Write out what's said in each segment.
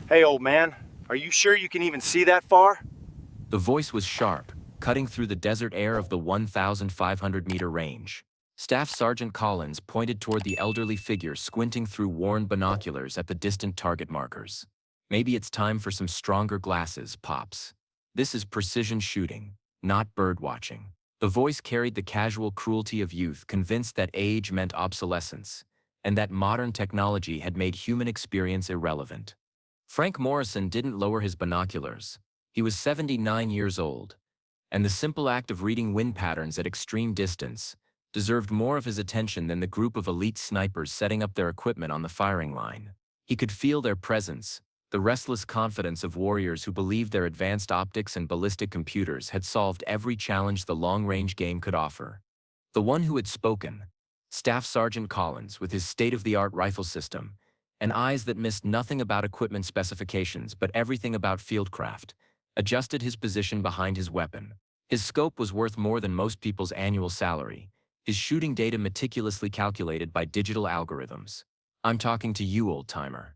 Hey, old man, are you sure you can even see that far? The voice was sharp, cutting through the desert air of the 1,500-meter range. Staff Sergeant Collins pointed toward the elderly figure squinting through worn binoculars at the distant target markers. Maybe it's time for some stronger glasses, Pops. This is precision shooting, not bird watching. The voice carried the casual cruelty of youth, convinced that age meant obsolescence, and that modern technology had made human experience irrelevant. Frank Morrison didn't lower his binoculars. He was 79 years old, and the simple act of reading wind patterns at extreme distance deserved more of his attention than the group of elite snipers setting up their equipment on the firing line. He could feel their presence, the restless confidence of warriors who believed their advanced optics and ballistic computers had solved every challenge the long-range game could offer. The one who had spoken, Staff Sergeant Collins, with his state-of-the-art rifle system, and eyes that missed nothing about equipment specifications but everything about fieldcraft, adjusted his position behind his weapon. His scope was worth more than most people's annual salary, his shooting data meticulously calculated by digital algorithms. I'm talking to you, old-timer.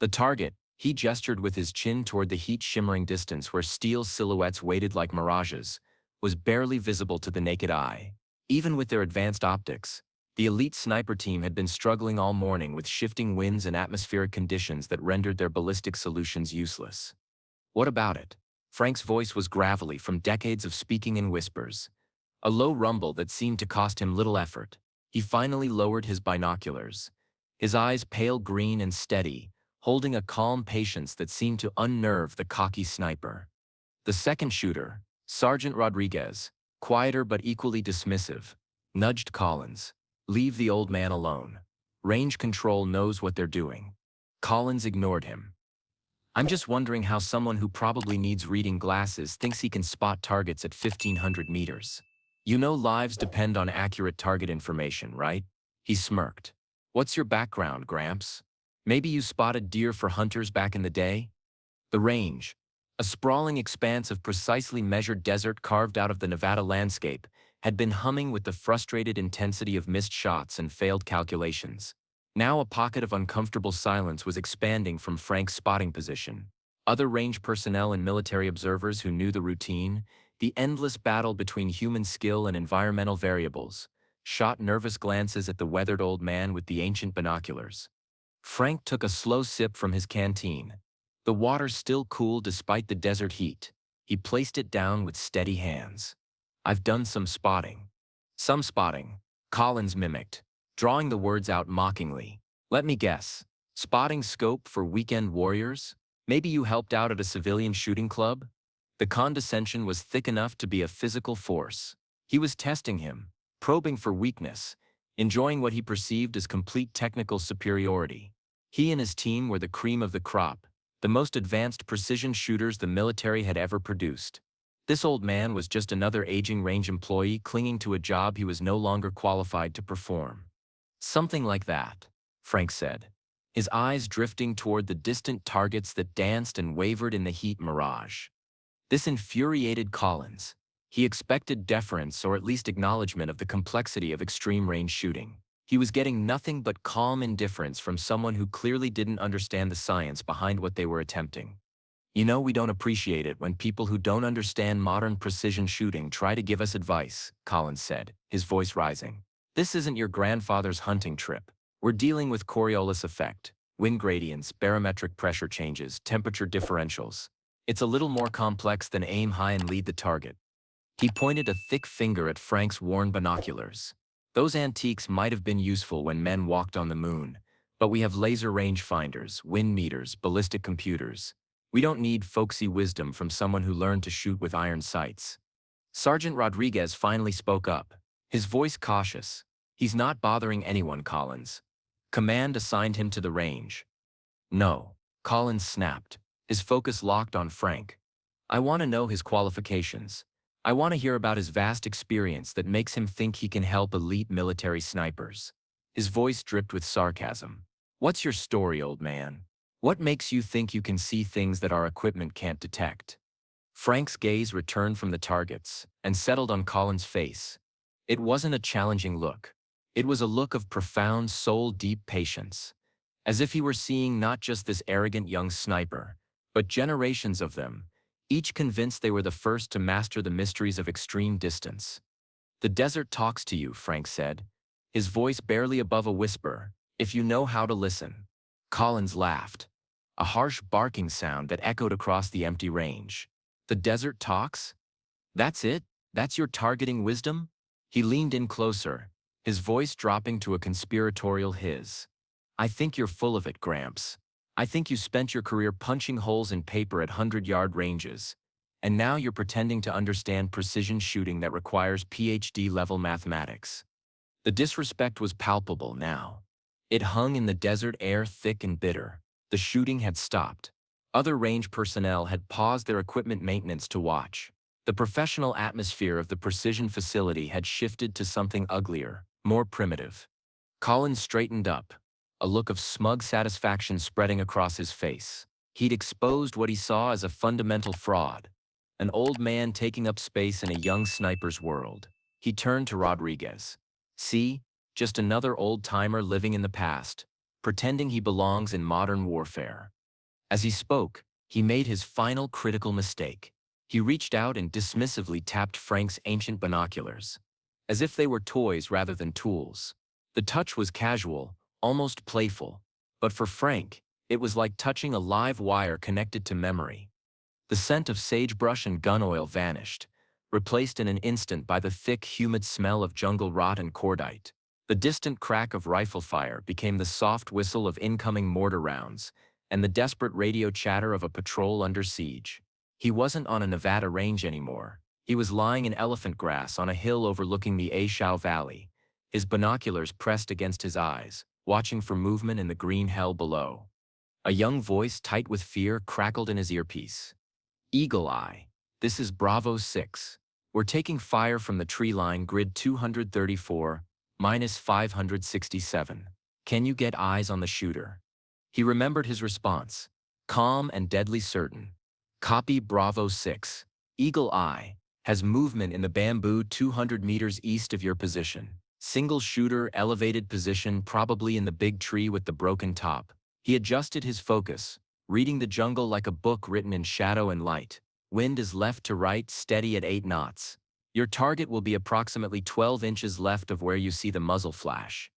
The target, he gestured with his chin toward the heat-shimmering distance where steel silhouettes waited like mirages, was barely visible to the naked eye. Even with their advanced optics, the elite sniper team had been struggling all morning with shifting winds and atmospheric conditions that rendered their ballistic solutions useless. What about it? Frank's voice was gravelly from decades of speaking in whispers, a low rumble that seemed to cost him little effort. He finally lowered his binoculars, his eyes pale green and steady, holding a calm patience that seemed to unnerve the cocky sniper. The second shooter, Sergeant Rodriguez, quieter but equally dismissive, nudged Collins. "Leave the old man alone. Range control knows what they're doing." Collins ignored him. "I'm just wondering how someone who probably needs reading glasses thinks he can spot targets at 1,500 meters. You know lives depend on accurate target information, right?" He smirked. "What's your background, Gramps? Maybe you spotted deer for hunters back in the day?" The range, a sprawling expanse of precisely measured desert carved out of the Nevada landscape, had been humming with the frustrated intensity of missed shots and failed calculations. Now a pocket of uncomfortable silence was expanding from Frank's spotting position. Other range personnel and military observers who knew the routine, the endless battle between human skill and environmental variables, shot nervous glances at the weathered old man with the ancient binoculars. Frank took a slow sip from his canteen. The water still cool despite the desert heat. He placed it down with steady hands. "I've done some spotting." "Some spotting," Collins mimicked, drawing the words out mockingly. "Let me guess. Spotting scope for weekend warriors? Maybe you helped out at a civilian shooting club?" The condescension was thick enough to be a physical force. He was testing him, probing for weakness, enjoying what he perceived as complete technical superiority. He and his team were the cream of the crop, the most advanced precision shooters the military had ever produced. This old man was just another aging range employee clinging to a job he was no longer qualified to perform. "Something like that," Frank said, his eyes drifting toward the distant targets that danced and wavered in the heat mirage. This infuriated Collins. He expected deference or at least acknowledgement of the complexity of extreme-range shooting. He was getting nothing but calm indifference from someone who clearly didn't understand the science behind what they were attempting. "You know, we don't appreciate it when people who don't understand modern precision shooting try to give us advice," Collins said, his voice rising. "This isn't your grandfather's hunting trip. We're dealing with Coriolis effect, wind gradients, barometric pressure changes, temperature differentials. It's a little more complex than aim high and lead the target." He pointed a thick finger at Frank's worn binoculars. "Those antiques might have been useful when men walked on the moon, but we have laser rangefinders, wind meters, ballistic computers. We don't need folksy wisdom from someone who learned to shoot with iron sights." Sergeant Rodriguez finally spoke up, his voice cautious. "He's not bothering anyone, Collins. Command assigned him to the range." "No," Collins snapped, his focus locked on Frank. "I want to know his qualifications. I want to hear about his vast experience that makes him think he can help elite military snipers." His voice dripped with sarcasm. "What's your story, old man? What makes you think you can see things that our equipment can't detect?" Frank's gaze returned from the targets and settled on Collins' face. It wasn't a challenging look. It was a look of profound, soul-deep patience. as if he were seeing not just this arrogant young sniper, but generations of them, each convinced they were the first to master the mysteries of extreme distance. "The desert talks to you," Frank said, his voice barely above a whisper, "if you know how to listen." Collins laughed, a harsh barking sound that echoed across the empty range. "The desert talks? That's it? That's your targeting wisdom?" He leaned in closer, his voice dropping to a conspiratorial hiss. "I think you're full of it, Gramps. I think you spent your career punching holes in paper at 100-yard ranges, and now you're pretending to understand precision shooting that requires PhD-level mathematics." The disrespect was palpable now. It hung in the desert air, thick and bitter. The shooting had stopped. Other range personnel had paused their equipment maintenance to watch. The professional atmosphere of the precision facility had shifted to something uglier, more primitive. Collins straightened up, a look of smug satisfaction spreading across his face. He'd exposed what he saw as a fundamental fraud, an old man taking up space in a young sniper's world. He turned to Rodriguez. "See, just another old-timer living in the past, pretending he belongs in modern warfare." As he spoke, he made his final critical mistake. He reached out and dismissively tapped Frank's ancient binoculars, as if they were toys rather than tools. The touch was casual, almost playful, but for Frank, it was like touching a live wire connected to memory. The scent of sagebrush and gun oil vanished, replaced in an instant by the thick, humid smell of jungle rot and cordite. The distant crack of rifle fire became the soft whistle of incoming mortar rounds, and the desperate radio chatter of a patrol under siege. He wasn't on a Nevada range anymore. He was lying in elephant grass on a hill overlooking the Ashau Valley, his binoculars pressed against his eyes, watching for movement in the green hell below. A young voice, tight with fear, crackled in his earpiece. "Eagle Eye, this is Bravo 6. We're taking fire from the tree line grid 234, minus 567. Can you get eyes on the shooter?" He remembered his response, calm and deadly certain. "Copy Bravo 6. Eagle Eye has movement in the bamboo 200 meters east of your position. Single shooter, elevated position, probably in the big tree with the broken top." He adjusted his focus, reading the jungle like a book written in shadow and light. "Wind is left to right, steady at 8 knots. Your target will be approximately 12 inches left of where you see the muzzle flash."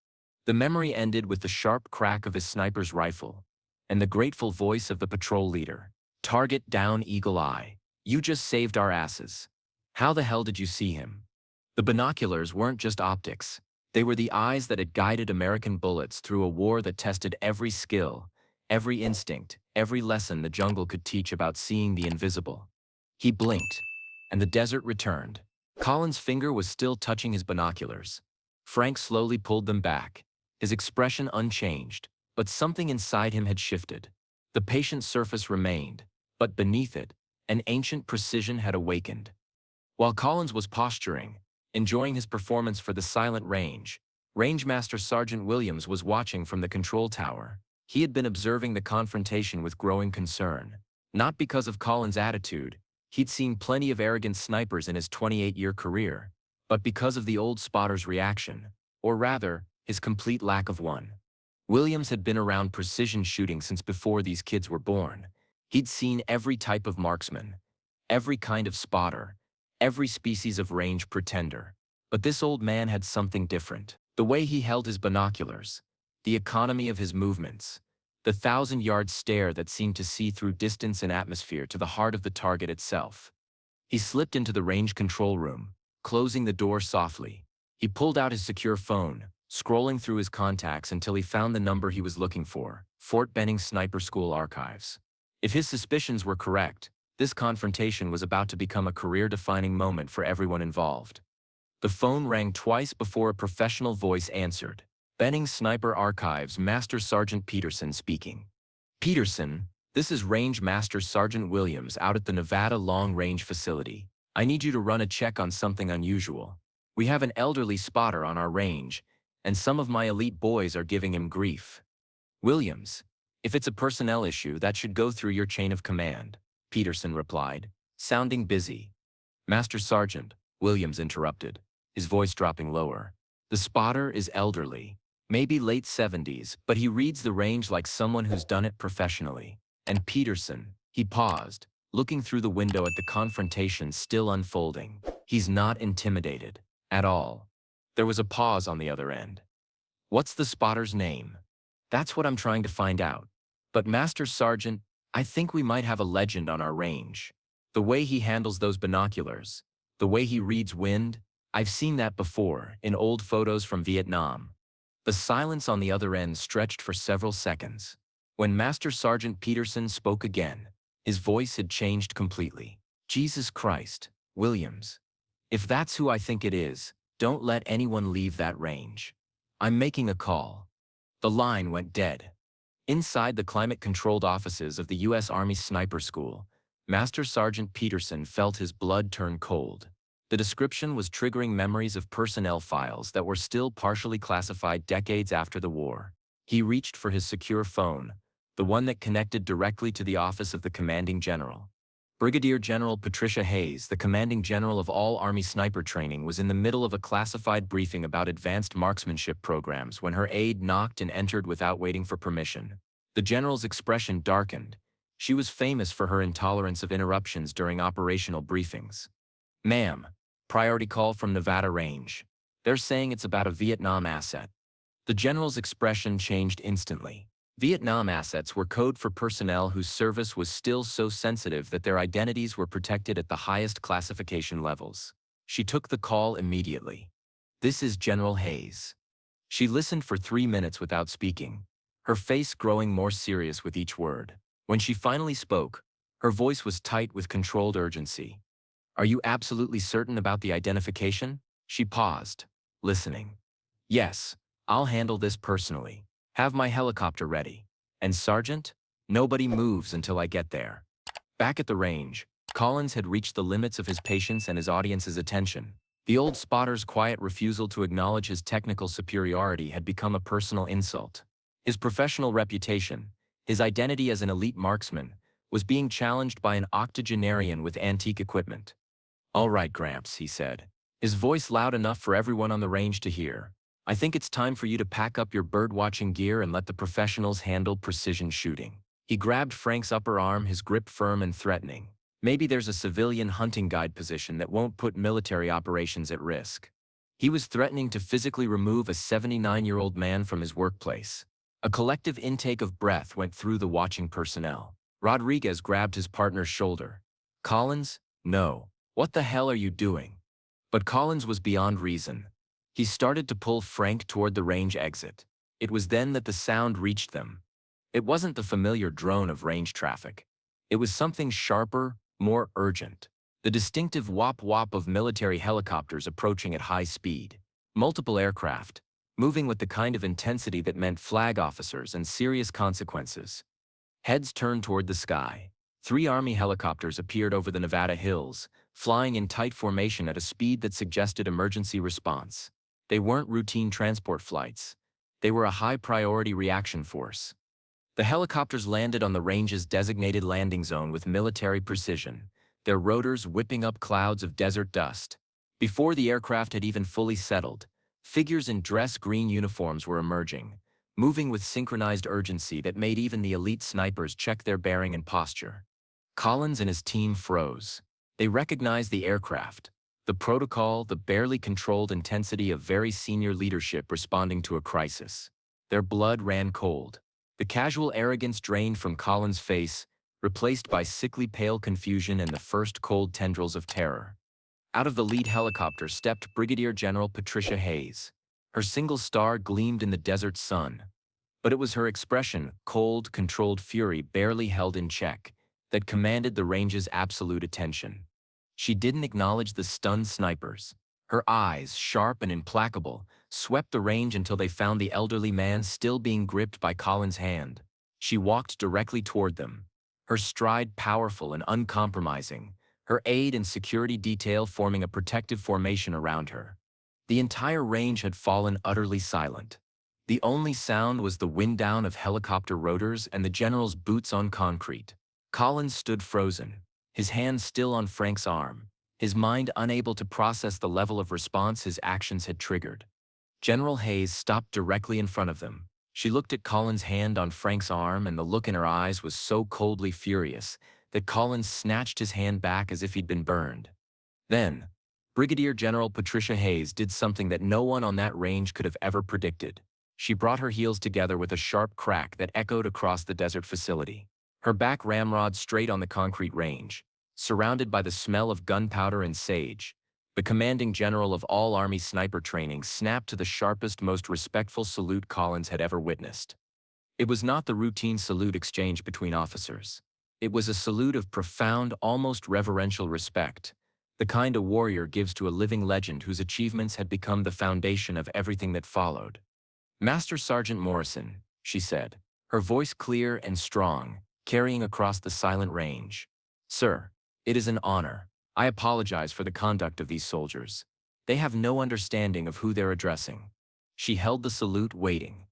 The memory ended with the sharp crack of his sniper's rifle, and the grateful voice of the patrol leader. "Target down, Eagle Eye. You just saved our asses. How the hell did you see him?" The binoculars weren't just optics. They were the eyes that had guided American bullets through a war that tested every skill, every instinct, every lesson the jungle could teach about seeing the invisible. He blinked, and the desert returned. Collins' finger was still touching his binoculars. Frank slowly pulled them back, his expression unchanged, but something inside him had shifted. The patient surface remained, but beneath it, an ancient precision had awakened. While Collins was posturing, enjoying his performance for the silent range, Rangemaster Sergeant Williams was watching from the control tower. He had been observing the confrontation with growing concern. Not because of Collins' attitude, he'd seen plenty of arrogant snipers in his 28-year career, but because of the old spotter's reaction, or rather, his complete lack of one. Williams had been around precision shooting since before these kids were born. He'd seen every type of marksman, every kind of spotter, every species of range pretender. But this old man had something different. The way he held his binoculars, the economy of his movements, the 1,000-yard stare that seemed to see through distance and atmosphere to the heart of the target itself. He slipped into the range control room, closing the door softly. He pulled out his secure phone, scrolling through his contacts until he found the number he was looking for: Fort Benning Sniper School Archives. If his suspicions were correct, this confrontation was about to become a career-defining moment for everyone involved. The phone rang twice before a professional voice answered. "Benning Sniper Archives, Master Sergeant Peterson speaking." "Peterson, this is Range Master Sergeant Williams out at the Nevada Long Range Facility. I need you to run a check on something unusual. We have an elderly spotter on our range, and some of my elite boys are giving him grief." "Williams, if it's a personnel issue, that should go through your chain of command," Peterson replied, sounding busy. "Master Sergeant," Williams interrupted, his voice dropping lower. "The spotter is elderly. Maybe late 70s, but he reads the range like someone who's done it professionally. And Peterson, he paused, looking through the window at the confrontation still unfolding. He's not intimidated. At all. There was a pause on the other end. What's the spotter's name? That's what I'm trying to find out. But Master Sergeant, I think we might have a legend on our range. The way he handles those binoculars, the way he reads wind, I've seen that before in old photos from Vietnam. The silence on the other end stretched for several seconds. When Master Sergeant Peterson spoke again, his voice had changed completely. Jesus Christ, Williams. If that's who I think it is, don't let anyone leave that range. I'm making a call. The line went dead. Inside the climate-controlled offices of the U.S. Army Sniper School, Master Sergeant Peterson felt his blood turn cold. The description was triggering memories of personnel files that were still partially classified decades after the war. He reached for his secure phone, the one that connected directly to the office of the commanding general. Brigadier General Patricia Hayes, the commanding general of all Army sniper training, was in the middle of a classified briefing about advanced marksmanship programs when her aide knocked and entered without waiting for permission. The general's expression darkened. She was famous for her intolerance of interruptions during operational briefings. "Ma'am, priority call from Nevada Range. They're saying it's about a Vietnam asset." The general's expression changed instantly. Vietnam assets were code for personnel whose service was still so sensitive that their identities were protected at the highest classification levels. She took the call immediately. "This is General Hayes." She listened for 3 minutes without speaking, her face growing more serious with each word. When she finally spoke, her voice was tight with controlled urgency. "Are you absolutely certain about the identification?" She paused, listening. "Yes, I'll handle this personally. Have my helicopter ready. And Sergeant, nobody moves until I get there." Back at the range, Collins had reached the limits of his patience and his audience's attention. The old spotter's quiet refusal to acknowledge his technical superiority had become a personal insult. His professional reputation, his identity as an elite marksman, was being challenged by an octogenarian with antique equipment. "All right, Gramps," he said, his voice loud enough for everyone on the range to hear. "I think it's time for you to pack up your bird-watching gear and let the professionals handle precision shooting." He grabbed Frank's upper arm, his grip firm and threatening. "Maybe there's a civilian hunting guide position that won't put military operations at risk." He was threatening to physically remove a 79-year-old man from his workplace. A collective intake of breath went through the watching personnel. Rodriguez grabbed his partner's shoulder. "Collins, no. What the hell are you doing?" But Collins was beyond reason. He started to pull Frank toward the range exit. It was then that the sound reached them. It wasn't the familiar drone of range traffic. It was something sharper, more urgent. The distinctive whop-whop of military helicopters approaching at high speed. Multiple aircraft, moving with the kind of intensity that meant flag officers and serious consequences. Heads turned toward the sky. 3 Army helicopters appeared over the Nevada hills, flying in tight formation at a speed that suggested emergency response. They weren't routine transport flights. They were a high-priority reaction force. The helicopters landed on the range's designated landing zone with military precision, their rotors whipping up clouds of desert dust. Before the aircraft had even fully settled, figures in dress green uniforms were emerging, moving with synchronized urgency that made even the elite snipers check their bearing and posture. Collins and his team froze. They recognized the aircraft, the protocol, the barely controlled intensity of very senior leadership responding to a crisis. Their blood ran cold. The casual arrogance drained from Collins' face, replaced by sickly pale confusion and the first cold tendrils of terror. Out of the lead helicopter stepped Brigadier General Patricia Hayes. Her single star gleamed in the desert sun. But it was her expression, cold, controlled fury barely held in check, that commanded the range's absolute attention. She didn't acknowledge the stunned snipers. Her eyes, sharp and implacable, swept the range until they found the elderly man still being gripped by Collins' hand. She walked directly toward them, her stride powerful and uncompromising, her aide and security detail forming a protective formation around her. The entire range had fallen utterly silent. The only sound was the wind down of helicopter rotors and the general's boots on concrete. Collins stood frozen, his hand still on Frank's arm, his mind unable to process the level of response his actions had triggered. General Hayes stopped directly in front of them. She looked at Collins' hand on Frank's arm, and the look in her eyes was so coldly furious that Collins snatched his hand back as if he'd been burned. Then, Brigadier General Patricia Hayes did something that no one on that range could have ever predicted. She brought her heels together with a sharp crack that echoed across the desert facility. Her back ramrod straight on the concrete range, surrounded by the smell of gunpowder and sage. The commanding general of all Army sniper training snapped to the sharpest, most respectful salute Collins had ever witnessed. It was not the routine salute exchanged between officers. It was a salute of profound, almost reverential respect, the kind a warrior gives to a living legend whose achievements had become the foundation of everything that followed. "Master Sergeant Morrison," she said, her voice clear and strong, carrying across the silent range. "Sir, it is an honor. I apologize for the conduct of these soldiers. They have no understanding of who they're addressing." She held the salute, waiting.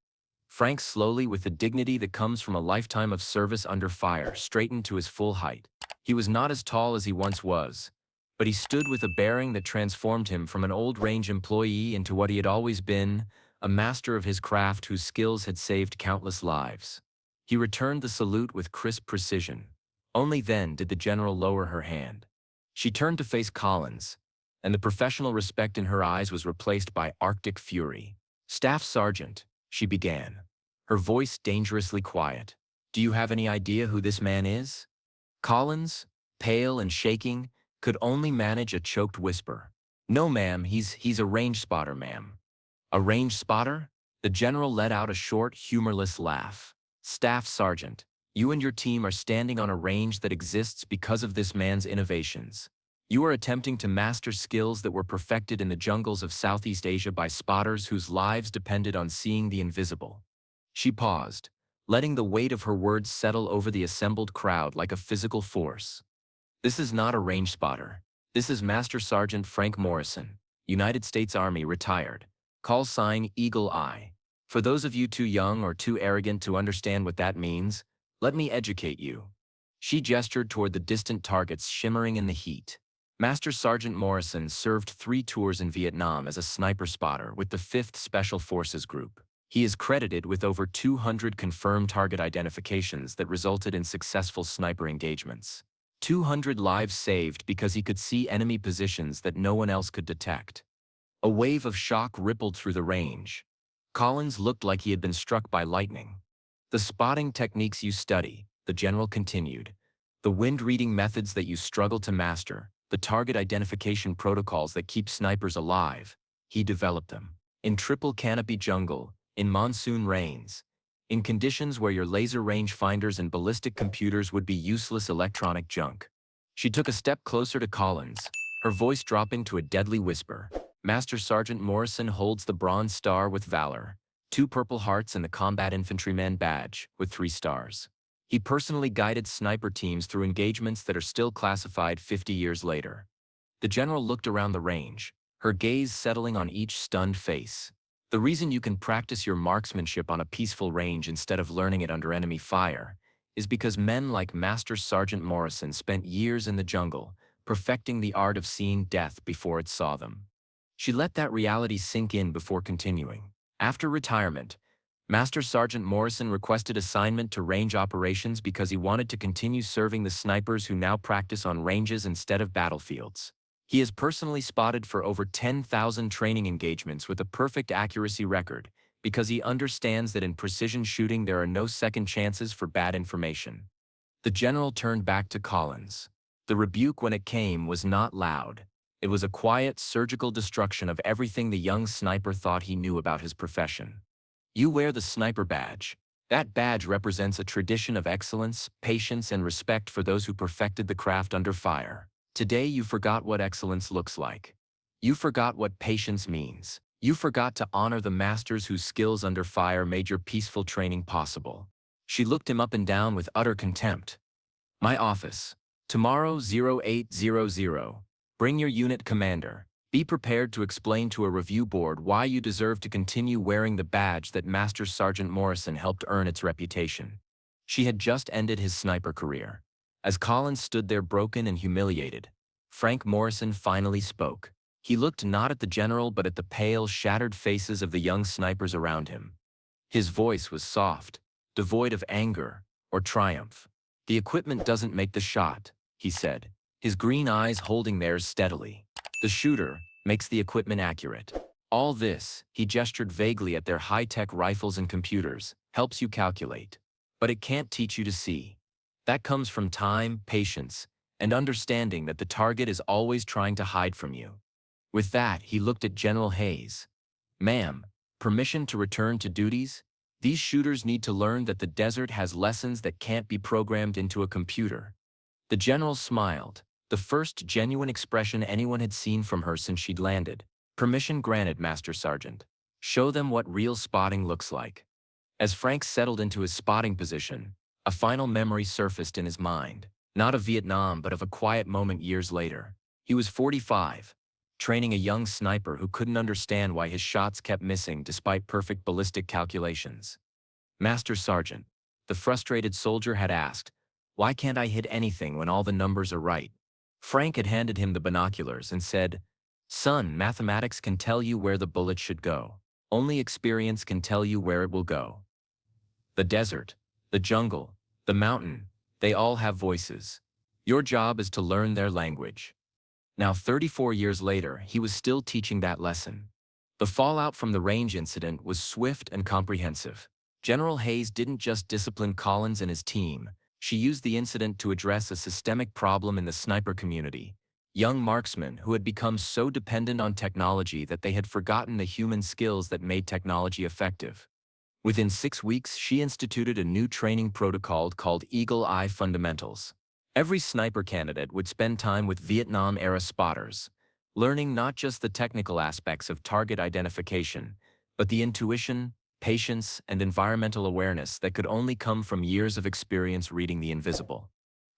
Frank, slowly, with the dignity that comes from a lifetime of service under fire, straightened to his full height. He was not as tall as he once was, but he stood with a bearing that transformed him from an old range employee into what he had always been, a master of his craft whose skills had saved countless lives. He returned the salute with crisp precision. Only then did the general lower her hand. She turned to face Collins, and the professional respect in her eyes was replaced by Arctic fury. "Staff Sergeant," she began, her voice dangerously quiet, "do you have any idea who this man is?" Collins, pale and shaking, could only manage a choked whisper. "No, ma'am, he's a range spotter, ma'am." "A range spotter?" The general let out a short, humorless laugh. "Staff Sergeant, you and your team are standing on a range that exists because of this man's innovations. You are attempting to master skills that were perfected in the jungles of Southeast Asia by spotters whose lives depended on seeing the invisible." She paused, letting the weight of her words settle over the assembled crowd like a physical force. "This is not a range spotter. This is Master Sergeant Frank Morrison, United States Army, retired. Call sign Eagle Eye. For those of you too young or too arrogant to understand what that means, let me educate you." She gestured toward the distant targets shimmering in the heat. Master Sergeant Morrison served 3 tours in Vietnam as a sniper spotter with the 5th Special Forces Group. He is credited with over 200 confirmed target identifications that resulted in successful sniper engagements. 200 lives saved because he could see enemy positions that no one else could detect. A wave of shock rippled through the range. Collins looked like he had been struck by lightning. "The spotting techniques you study," the general continued, "the wind-reading methods that you struggle to master, the target identification protocols that keep snipers alive, he developed them. In triple canopy jungle, in monsoon rains, in conditions where your laser rangefinders and ballistic computers would be useless electronic junk." She took a step closer to Collins, her voice dropping to a deadly whisper. "Master Sergeant Morrison holds the Bronze Star with Valor, 2 Purple Hearts, and the Combat Infantryman Badge with 3 stars. He personally guided sniper teams through engagements that are still classified 50 years later." The general looked around the range, her gaze settling on each stunned face. "The reason you can practice your marksmanship on a peaceful range instead of learning it under enemy fire is because men like Master Sergeant Morrison spent years in the jungle, perfecting the art of seeing death before it saw them." She let that reality sink in before continuing. "After retirement, Master Sergeant Morrison requested assignment to range operations because he wanted to continue serving the snipers who now practice on ranges instead of battlefields. He has personally spotted for over 10,000 training engagements with a perfect accuracy record because he understands that in precision shooting there are no second chances for bad information." The general turned back to Collins. The rebuke, when it came, was not loud. It was a quiet, surgical destruction of everything the young sniper thought he knew about his profession. "You wear the sniper badge. That badge represents a tradition of excellence, patience, and respect for those who perfected the craft under fire. Today you forgot what excellence looks like. You forgot what patience means. You forgot to honor the masters whose skills under fire made your peaceful training possible." She looked him up and down with utter contempt. "My office. Tomorrow 0800. Bring your unit commander. Be prepared to explain to a review board why you deserve to continue wearing the badge that Master Sergeant Morrison helped earn its reputation." She had just ended his sniper career. As Collins stood there broken and humiliated, Frank Morrison finally spoke. He looked not at the general but at the pale, shattered faces of the young snipers around him. His voice was soft, devoid of anger or triumph. "The equipment doesn't make the shot," he said, his green eyes holding theirs steadily. "The shooter makes the equipment accurate. All this," he gestured vaguely at their high-tech rifles and computers, "helps you calculate. But it can't teach you to see. That comes from time, patience, and understanding that the target is always trying to hide from you." With that, he looked at General Hayes. "Ma'am, permission to return to duties? These shooters need to learn that the desert has lessons that can't be programmed into a computer." The general smiled, the first genuine expression anyone had seen from her since she'd landed. "Permission granted, Master Sergeant. Show them what real spotting looks like." As Frank settled into his spotting position, a final memory surfaced in his mind, not of Vietnam but of a quiet moment years later. He was 45, training a young sniper who couldn't understand why his shots kept missing despite perfect ballistic calculations. "Master Sergeant," the frustrated soldier had asked, "why can't I hit anything when all the numbers are right?" Frank had handed him the binoculars and said, "Son, mathematics can tell you where the bullet should go. Only experience can tell you where it will go. The desert, the jungle, the mountain, they all have voices. Your job is to learn their language." Now, 34 years later, he was still teaching that lesson. The fallout from the range incident was swift and comprehensive. General Hayes didn't just discipline Collins and his team. She used the incident to address a systemic problem in the sniper community. Young marksmen who had become so dependent on technology that they had forgotten the human skills that made technology effective. Within 6 weeks, she instituted a new training protocol called Eagle Eye Fundamentals. Every sniper candidate would spend time with Vietnam-era spotters, learning not just the technical aspects of target identification, but the intuition, patience, and environmental awareness that could only come from years of experience reading the invisible.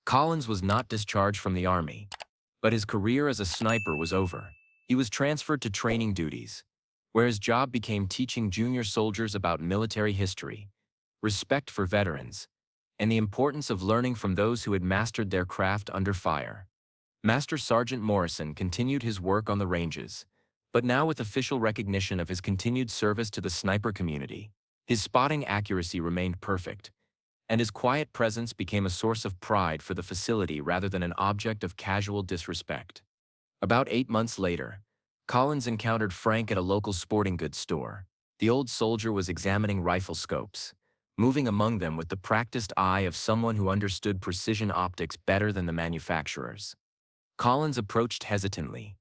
Collins was not discharged from the Army, but his career as a sniper was over. He was transferred to training duties, where his job became teaching junior soldiers about military history, respect for veterans, and the importance of learning from those who had mastered their craft under fire. Master Sergeant Morrison continued his work on the ranges, but now with official recognition of his continued service to the sniper community. His spotting accuracy remained perfect, and his quiet presence became a source of pride for the facility rather than an object of casual disrespect. About 8 months later, Collins encountered Frank at a local sporting goods store. The old soldier was examining rifle scopes, moving among them with the practiced eye of someone who understood precision optics better than the manufacturers. Collins approached hesitantly,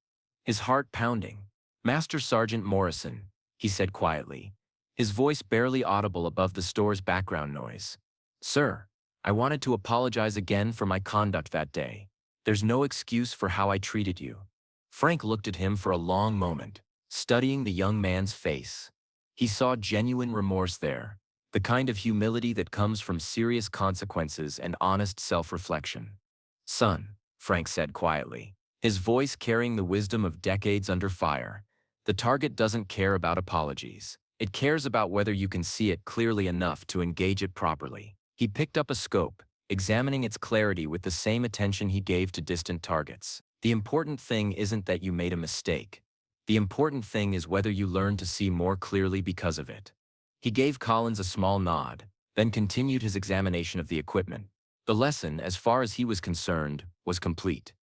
his heart pounding. "Master Sergeant Morrison," he said quietly, his voice barely audible above the store's background noise. "Sir, I wanted to apologize again for my conduct that day. There's no excuse for how I treated you." Frank looked at him for a long moment, studying the young man's face. He saw genuine remorse there, the kind of humility that comes from serious consequences and honest self-reflection. "Son," Frank said quietly, his voice carrying the wisdom of decades under fire, "the target doesn't care about apologies. It cares about whether you can see it clearly enough to engage it properly." He picked up a scope, examining its clarity with the same attention he gave to distant targets. "The important thing isn't that you made a mistake. The important thing is whether you learn to see more clearly because of it." He gave Collins a small nod, then continued his examination of the equipment. The lesson, as far as he was concerned, was complete.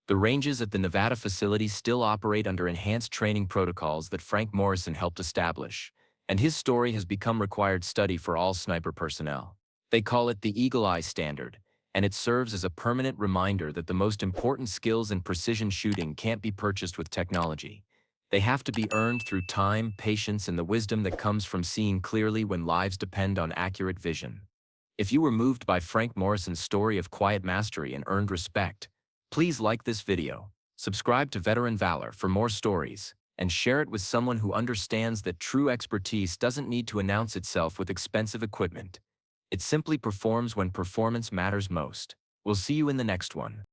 The ranges at the Nevada facility still operate under enhanced training protocols that Frank Morrison helped establish, and his story has become required study for all sniper personnel. They call it the Eagle Eye Standard, and it serves as a permanent reminder that the most important skills in precision shooting can't be purchased with technology. They have to be earned through time, patience, and the wisdom that comes from seeing clearly when lives depend on accurate vision. If you were moved by Frank Morrison's story of quiet mastery and earned respect, please like this video, subscribe to Veteran Valor for more stories, and share it with someone who understands that true expertise doesn't need to announce itself with expensive equipment. It simply performs when performance matters most. We'll see you in the next one.